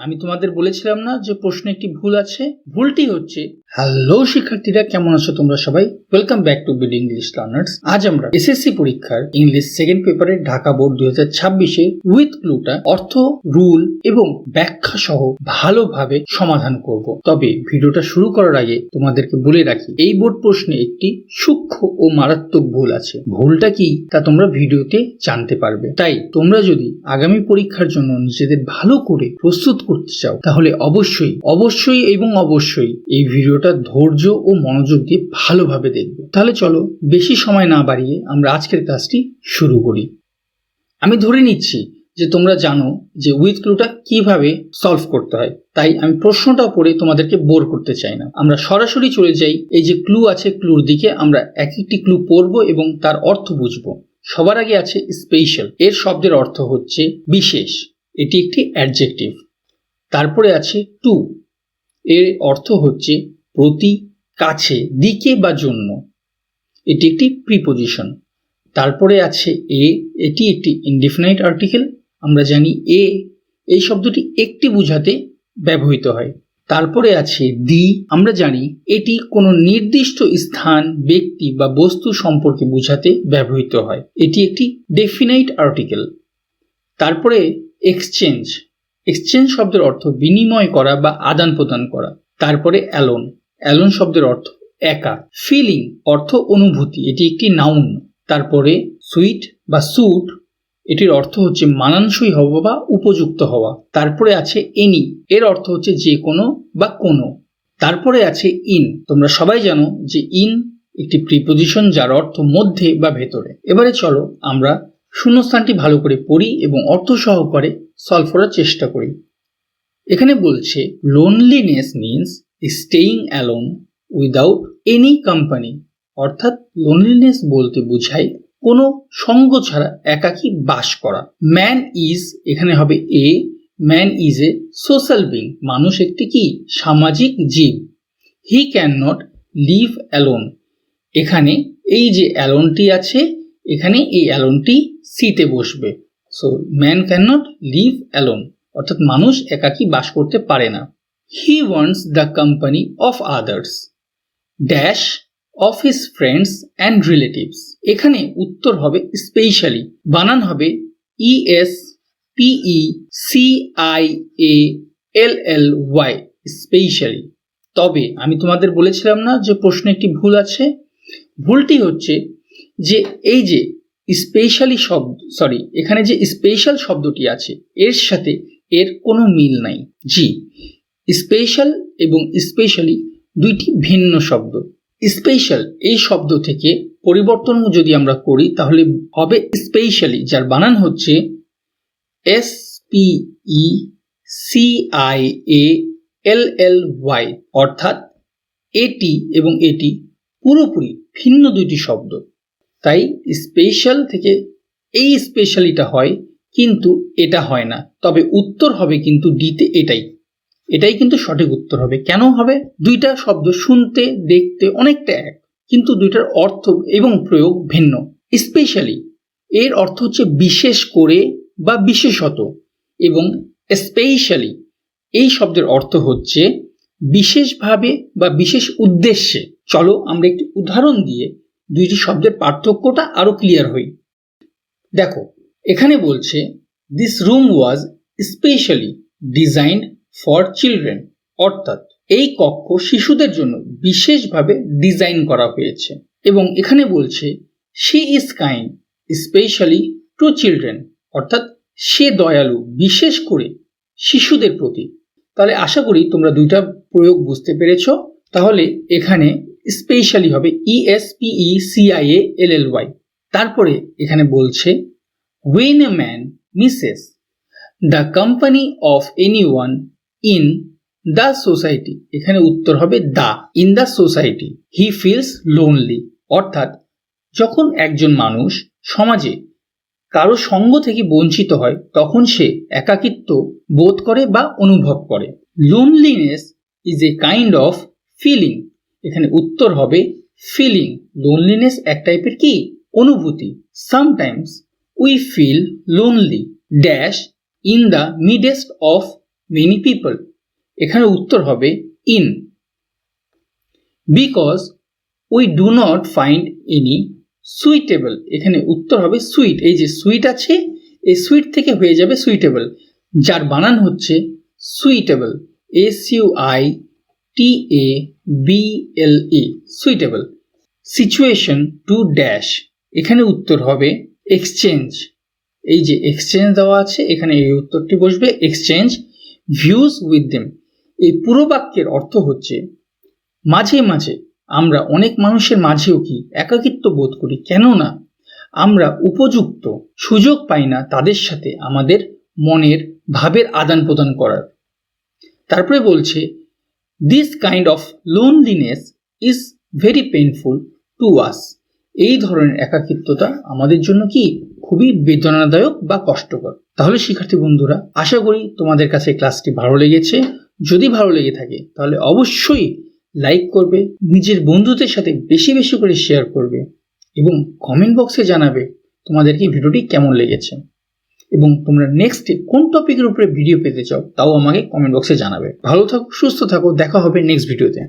আমি তোমাদের বলেছিলাম না যে প্রশ্নে একটি ভুল আছে? ভুলটি হচ্ছে, হ্যালো শিক্ষার্থীরা, কেমন আছো তোমরা সবাই? Welcome back to BD English learners. আজ আমরা এসএসসি পরীক্ষার ইংলিশ সেকেন্ড পেপারের ঢাকা বোর্ড 2026 উইথ ক্লুটা অর্থ, রুল এবং ব্যাখ্যা সহ ভালোভাবে সমাধান করব। তবে ভিডিওটা শুরু করার আগে তোমাদেরকে বলে রাখি, এই বোর্ড প্রশ্নে একটি সূক্ষ্ম ও মারাত্মক ভুল আছে। ভুলটা কি তা তোমরা ভিডিওতে জানতে পারবে। তাই তোমরা যদি আগামী পরীক্ষার জন্য নিজেদের ভালো করে প্রস্তুত করতে চাও তাহলে অবশ্যই এই ভিডিওটা ধৈর্য ও মনোযোগ দিয়ে ভালোভাবে দেখবে। তাহলে চলো বেশি সময় না বাড়িয়ে আমরা আজকের ক্লাসটি শুরু করি। আমি ধরে নিচ্ছি যে তোমরা জানো যে উইথ ক্লুটা কিভাবে সলভ করতে হয়, তাই আমি প্রশ্নটা পড়ে তোমাদেরকে বোর করতে চাই না। আমরা সরাসরি চলে যাই, এই যে ক্লু আছে ক্লুর দিকে আমরা এক একটি ক্লু পড়বো এবং তার অর্থ বুঝবো। সবার আগে আছে স্পেশাল। এর শব্দের অর্থ হচ্ছে বিশেষ, এটি একটি অ্যাডজেক্টিভ। তারপরে আছে টু, এর অর্থ হচ্ছে প্রতি, কাছে, দিকে বা জন্য, এটি একটি প্রিপোজিশন। তারপরে আছে এ, এটি একটি ইনডিফিনাইট আর্টিকেল। আমরা জানি এই শব্দটি একটি বোঝাতে ব্যবহৃত হয়। তারপরে আছে দি, আমরা জানি এটি কোনো নির্দিষ্ট স্থান, ব্যক্তি বা বস্তু সম্পর্কে বোঝাতে ব্যবহৃত হয়, এটি একটি ডেফিনাইট আর্টিকেল। তারপরে এক্সচেঞ্জ শব্দের অর্থ বিনিময় করা বা আদান প্রদান করা। তারপরে অ্যালোন শব্দের অর্থ একা। ফিলিং অর্থ অনুভূতি, এটি একটি নাউন। তারপরে সুইট বা স্যুট, এটির অর্থ হচ্ছে মানানসই হওয়া বা উপযুক্ত হওয়া। তারপরে আছে এনি, এর অর্থ হচ্ছে যে কোনো বা কোনো। তারপরে আছে ইন, তোমরা সবাই জানো যে ইন একটি প্রিপোজিশন যার অর্থ মধ্যে বা ভেতরে। এবারে চলো আমরা শূন্যস্থানটি ভালো করে পড়ি এবং অর্থ সহকারে সলভ করার চেষ্টা করি। এখানে বলছে loneliness means staying alone without any company, অর্থাৎ লোনলিনেস বলতে বোঝায় কোনো সঙ্গ ছাড়া একাকী বাস করা। ম্যান ইজ, এখানে হবে man is a social being, মানুষ একটি কি সামাজিক জীব। He can not live alone, এখানে এই যে অ্যালোনটি আছে, এখানে এই অ্যালোনটি সিতে বসবে। So man can not live alone, অর্থাৎ মানুষ একাকী বাস করতে পারে না। He wants the company of others dash of his friends and relatives, এখানে উত্তর হবে স্পেশালি, বানান হবে ESPECIALLY, স্পেশালি। তবে আমি তোমাদের বলেছিলাম না যে প্রশ্নে একটি ভুল আছে? ভুলটি হচ্ছে যে এই যে স্পেশালি এখানে যে স্পেশাল শব্দটি আছে এর সাথে এর কোনো মিল নাই। জি, স্পেশাল এবং স্পেশালি দুইটি ভিন্ন শব্দ। স্পেশাল এই শব্দ থেকে পরিবর্তন যদি আমরা করি তাহলে হবে স্পেশালি, যার বানান হচ্ছে SPECIALLY, অর্থাৎ এটি এবং এটি পুরোপুরি ভিন্ন দুইটি শব্দ। তাই স্পেশাল থেকে এই স্পেশালিটা হয় কিন্তু এটা হয় না। তবে উত্তর হবে কিন্তু ডিতে, এটাই কিন্তু সঠিক উত্তর হবে। কেন হবে? দুইটা শব্দ শুনতে দেখতে অনেকটা এক, কিন্তু দুইটার অর্থ এবং প্রয়োগ ভিন্ন। স্পেশালি এর অর্থ হচ্ছে বিশেষ করে বা বিশেষত, এবং স্পেশালি এই শব্দের অর্থ হচ্ছে বিশেষভাবে বা বিশেষ উদ্দেশ্যে। চলো আমরা একটি উদাহরণ দিয়ে দুইটি শব্দের পার্থক্যটা আরো ক্লিয়ার হই। দেখো এখানে বলছে this room was specially designed for children, অর্থাৎ এই কক্ষ শিশুদের জন্য বিশেষভাবে ডিজাইন করা হয়েছে। এবং এখানে বলছে she is kind specially to children, অর্থাৎ সে দয়ালু বিশেষ করে শিশুদের প্রতি। তাহলে আশা করি তোমরা দুইটা প্রয়োগ বুঝতে পেরেছ। তাহলে এখানে স্পেশালি হবে ESPECIALLY। তারপরে এখানে বলছে when a man misses the company of anyone in the society, এখানে উত্তর হবে in the society he feels lonely, অর্থাৎ যখন একজন মানুষ সমাজে কারো সঙ্গ থেকে বঞ্চিত হয় তখন সে একাকিত্ব বোধ করে বা অনুভব করে। Loneliness is a kind of feeling, এখানে উত্তর হবে ফিলিং। লোনলিনেস এক টাইপের কি অনুভূতি। Sometimes we feel lonely dash in the midst of many people, এখানে উত্তর হবে in. Because we do not find any suitable, এখানে উত্তর হবে সুইট। এই যে সুইট আছে, এই সুইট থেকে হয়ে যাবে সুইটেবল, যার বানান হচ্ছে suitable, SUITABLE, suitable. Situation to dash, এখানে উত্তর হবে এক্সচেঞ্জ। এই যে এক্সচেঞ্জ দেওয়া আছে, এখানে এই উত্তরটি বসবে এক্সচেঞ্জ ভিউজ উইথ দেম। এই পুরো বাক্যের অর্থ হচ্ছে মাঝে মাঝে আমরা অনেক মানুষের মাঝেও কি একাকিত্ব বোধ করি, কেননা আমরা উপযুক্ত সুযোগ পাই না তাদের সাথে আমাদের মনের ভাবের আদান প্রদান করার। তারপরে বলছে this kind of loneliness is very painful to us, এই ধরনের একাকিত্বতা আমাদের জন্য কি খুবই বেদনাদায়ক বা কষ্টকর। তাহলে শিক্ষার্থী বন্ধুরা, আশা করি তোমাদের কাছে ক্লাসটি ভালো লেগেছে। যদি ভালো লেগে থাকে তাহলে অবশ্যই লাইক করবে, নিজের বন্ধুদের সাথে বেশি বেশি করে শেয়ার করবে এবং কমেন্ট বক্সে জানাবে তোমাদেরকে ভিডিওটি কেমন লেগেছে এবং তোমরা নেক্সট কোন টপিকের উপরে ভিডিও পেতে চাও তাও আমাকে কমেন্ট বক্সে জানাবে। ভালো থাকো, সুস্থ থাকো, দেখা হবে নেক্সট ভিডিওতে।